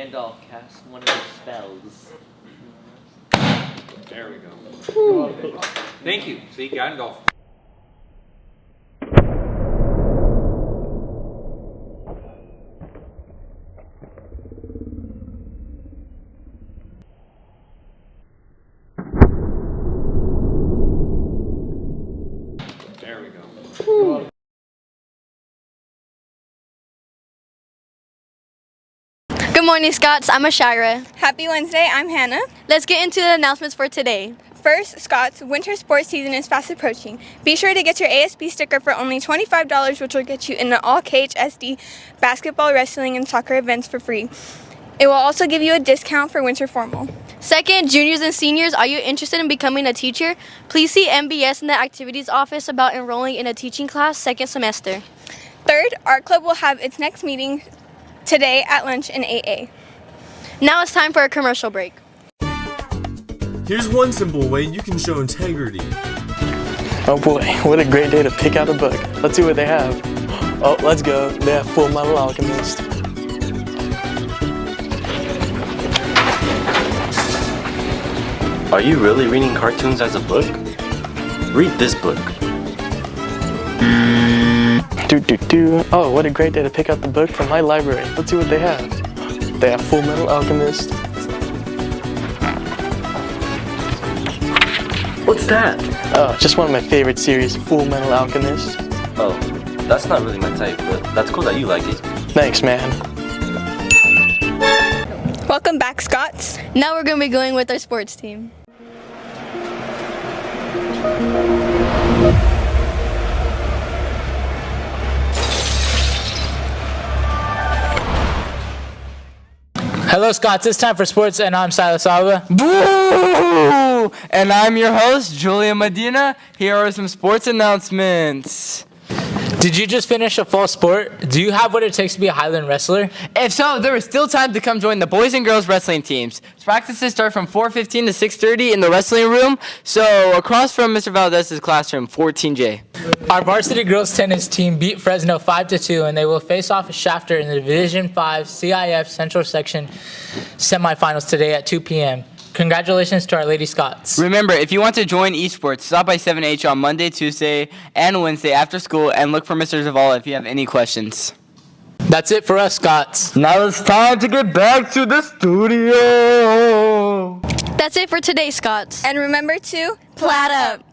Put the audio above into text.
Gandalf cast one of his spells. There we go. Thank you. See, Gandalf. There we go. Good morning, Scots. I'm Ashira. Happy Wednesday, I'm Hannah. Let's get into the announcements for today. First, Scots, winter sports season is fast approaching. Be sure to get your ASB sticker for only $25, which will get you into all KHSD basketball, wrestling, and soccer events for free. It will also give you a discount for winter formal. Second, juniors and seniors, are you interested in becoming a teacher? Please see MBS in the activities office about enrolling in a teaching class second semester. Third, Art Club will have its next meeting today at lunch in 8A. Now it's time for a commercial break. Here's one simple way you can show integrity. Oh boy, what a great day to pick out a book. Let's see what they have. Oh, let's go. They have Full Metal Alchemist. Are you really reading cartoons as a book? Read this book. Oh, what a great day to pick out the book from my library. Let's see what they have. They have Full Metal Alchemist. What's that? Oh, just one of my favorite series, Full Metal Alchemist. Oh, that's not really my type, but that's cool that you like it. Thanks, man. Welcome back, Scots. Now we're going to be going with our sports team. Hello, Scots. It's time for sports, and I'm Silas Alba. Boo! And I'm your host, Julia Medina. Here are some sports announcements. Did you just finish a fall sport? Do you have what it takes to be a Highland wrestler? If so, there is still time to come join the boys and girls wrestling teams. Practices start from 4:15 to 6:30 in the wrestling room, so across from Mr. Valdez's classroom, 14J. Our varsity girls tennis team beat Fresno 5-2, and they will face off a Shafter in the Division 5 CIF Central Section semifinals today at 2 p.m. Congratulations to our Lady Scots. Remember, if you want to join esports, stop by 7H on Monday, Tuesday, and Wednesday after school, and look for Mr. Zavala if you have any questions. That's it for us, Scots. Now it's time to get back to the studio. That's it for today, Scots. And remember to Plat up.